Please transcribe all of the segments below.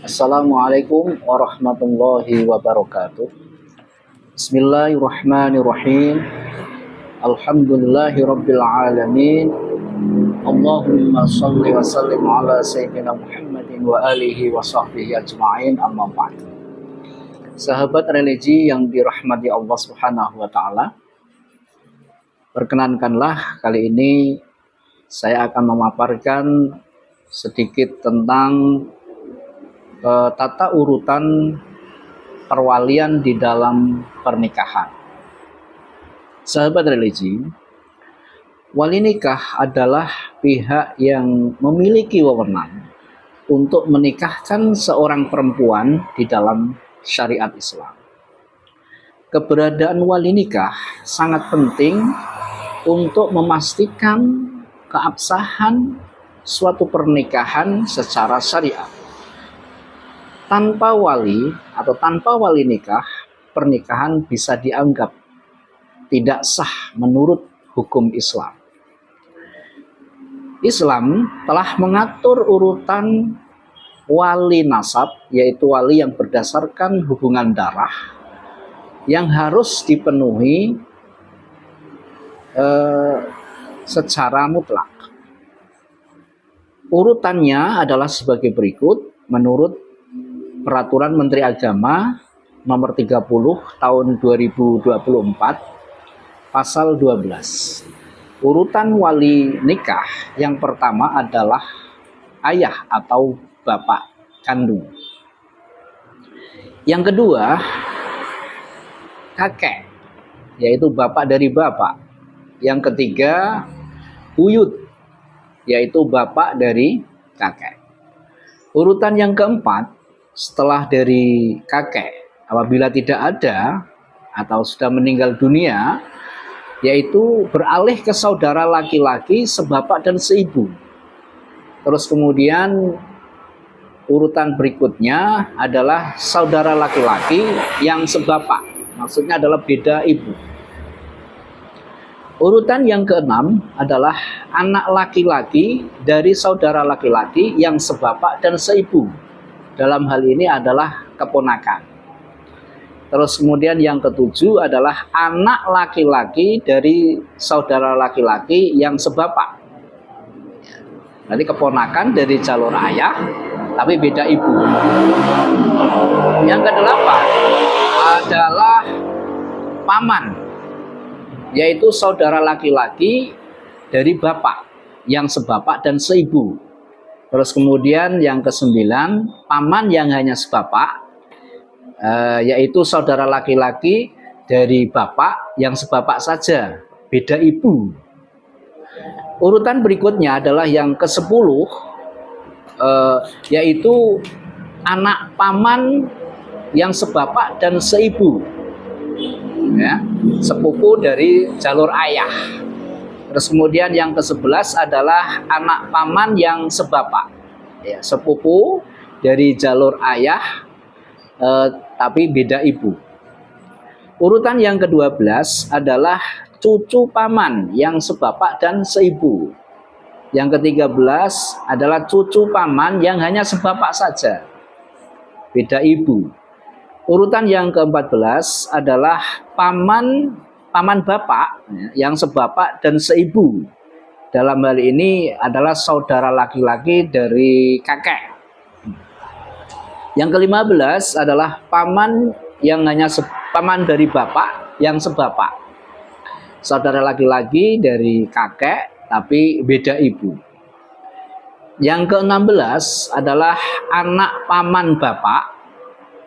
Assalamualaikum warahmatullahi wabarakatuh. Bismillahirrahmanirrahim. Alhamdulillahi rabbil alamin. Allahumma salli wa sallim ala sayyidina Muhammadin wa alihi wa sahbihi ajma'in, amma ba'd. Sahabat religi yang dirahmati Allah Subhanahu wa taala, perkenankanlah kali ini saya akan memaparkan sedikit tentang tata urutan perwalian di dalam pernikahan. Sahabat religi, wali nikah adalah pihak yang memiliki wewenang untuk menikahkan seorang perempuan di dalam syariat Islam. Keberadaan wali nikah sangat penting untuk memastikan keabsahan suatu pernikahan secara syariat. Tanpa wali atau tanpa wali nikah, pernikahan bisa dianggap tidak sah menurut hukum Islam. Islam telah mengatur urutan wali nasab, yaitu wali yang berdasarkan hubungan darah, yang harus dipenuhi secara mutlak. Urutannya adalah sebagai berikut menurut Peraturan Menteri Agama Nomor 30 Tahun 2024 Pasal 12. Urutan wali nikah yang pertama adalah ayah atau bapak kandung. Yang kedua, kakek, yaitu bapak dari bapak. Yang ketiga, buyut, yaitu bapak dari kakek. Urutan yang keempat, setelah dari kakek, apabila tidak ada atau sudah meninggal dunia, yaitu beralih ke saudara laki-laki sebapak dan seibu. Terus kemudian urutan berikutnya adalah saudara laki-laki yang sebapak, maksudnya adalah beda ibu. Urutan yang keenam adalah anak laki-laki dari saudara laki-laki yang sebapak dan seibu. Dalam hal ini adalah keponakan. Terus kemudian yang ketujuh adalah anak laki-laki dari saudara laki-laki yang sebapak. Nanti keponakan dari jalur ayah, tapi beda ibu. Yang kedelapan adalah paman, yaitu saudara laki-laki dari bapak yang sebapak dan seibu. Terus kemudian yang kesembilan, paman yang hanya sebapak, yaitu saudara laki-laki dari bapak yang sebapak saja, beda ibu. Urutan berikutnya adalah yang ke-10, yaitu anak paman yang sebapak dan seibu, ya, sepupu dari jalur ayah. Terus kemudian yang ke-11 adalah anak paman yang sebapak, ya, sepupu dari jalur ayah, tapi beda ibu. Urutan yang ke-12 adalah cucu paman yang sebapak dan seibu. Yang ke-13 adalah cucu paman yang hanya sebapak saja, beda ibu. Urutan yang ke-14 adalah paman bapak yang sebapak dan seibu. Dalam hal ini adalah saudara laki-laki dari kakek. Yang ke-15 adalah paman yang hanya paman dari bapak yang sebapak, saudara laki-laki dari kakek tapi beda ibu. Yang ke-16 adalah anak paman bapak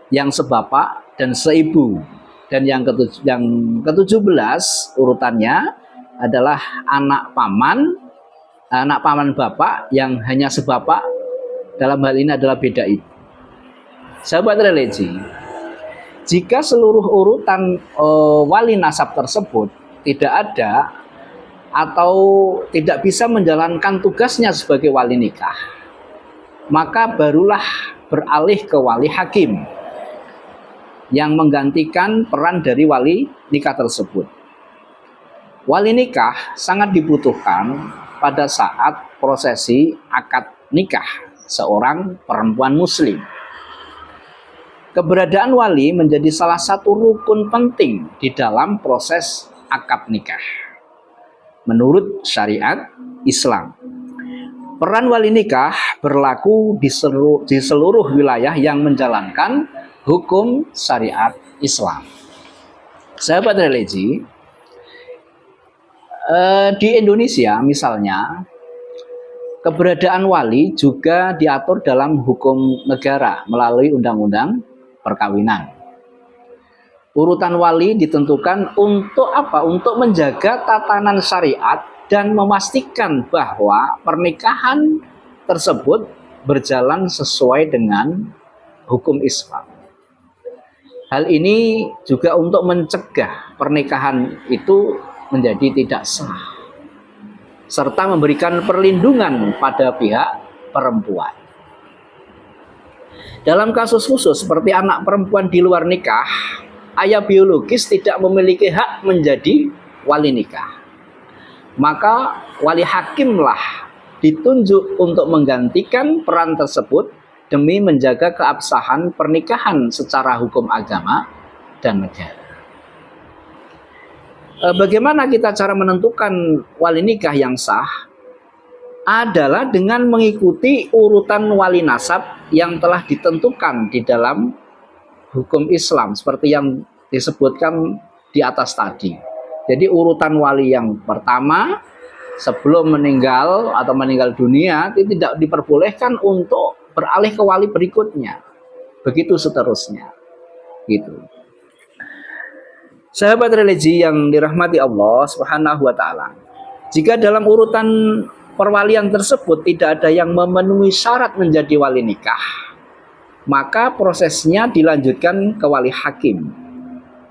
yang sebapak dan seibu. Dan yang ke-17 urutannya adalah anak paman bapak yang hanya sebapak, dalam hal ini adalah beda ibu. Sahabat religi, jika seluruh urutan wali nasab tersebut tidak ada atau tidak bisa menjalankan tugasnya sebagai wali nikah, maka barulah beralih ke wali hakim yang menggantikan peran dari wali nikah tersebut. Wali nikah sangat dibutuhkan pada saat prosesi akad nikah seorang perempuan muslim. Keberadaan wali menjadi salah satu rukun penting di dalam proses akad nikah. Menurut syariat Islam, peran wali nikah berlaku di seluruh wilayah yang menjalankan hukum syariat Islam. Sahabat religi, di Indonesia misalnya, keberadaan wali juga diatur dalam hukum negara melalui undang-undang perkawinan. Urutan wali ditentukan untuk apa? Untuk menjaga tatanan syariat dan memastikan bahwa pernikahan tersebut berjalan sesuai dengan hukum Islam. Hal ini juga untuk mencegah pernikahan itu menjadi tidak sah, serta memberikan perlindungan pada pihak perempuan. Dalam kasus khusus seperti anak perempuan di luar nikah, ayah biologis tidak memiliki hak menjadi wali nikah. Maka wali hakimlah ditunjuk untuk menggantikan peran tersebut demi menjaga keabsahan pernikahan secara hukum agama dan negara. Bagaimana kita cara menentukan wali nikah yang sah? Adalah dengan mengikuti urutan wali nasab yang telah ditentukan di dalam hukum Islam seperti yang disebutkan di atas tadi. Jadi urutan wali yang pertama sebelum meninggal atau meninggal dunia itu tidak diperbolehkan untuk beralih ke wali berikutnya. Begitu seterusnya. Gitu. Sahabat religi yang dirahmati Allah Subhanahu wa taala. Jika dalam urutan perwalian tersebut tidak ada yang memenuhi syarat menjadi wali nikah, maka prosesnya dilanjutkan ke wali hakim.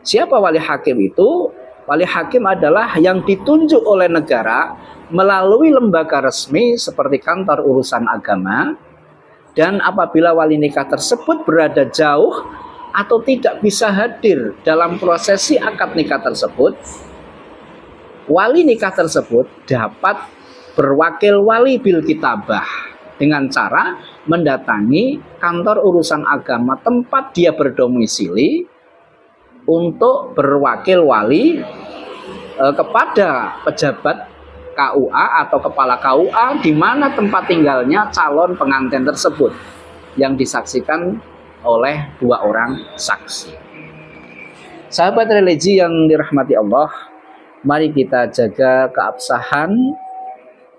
Siapa wali hakim itu? Wali hakim adalah yang ditunjuk oleh negara melalui lembaga resmi seperti kantor urusan agama, dan apabila wali nikah tersebut berada jauh atau tidak bisa hadir dalam prosesi akad nikah tersebut, wali nikah tersebut dapat berwakil wali bil kitabah dengan cara mendatangi kantor urusan agama tempat dia berdomisili untuk berwakil wali kepada pejabat KUA atau kepala KUA di mana tempat tinggalnya calon pengantin tersebut yang disaksikan oleh 2 orang saksi. Sahabat religi yang dirahmati Allah, mari kita jaga keabsahan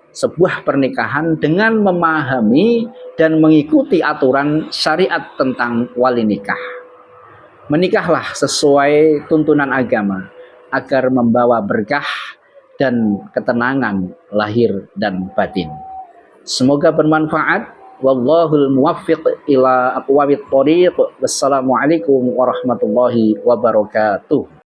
sebuah pernikahan dengan memahami dan mengikuti aturan syariat tentang wali nikah. Menikahlah sesuai tuntunan agama agar membawa berkah dan ketenangan lahir dan batin. Semoga bermanfaat. Wallahul muwaffiq ila aqwamit thoriq. Wassalamualaikum warahmatullahi wabarakatuh.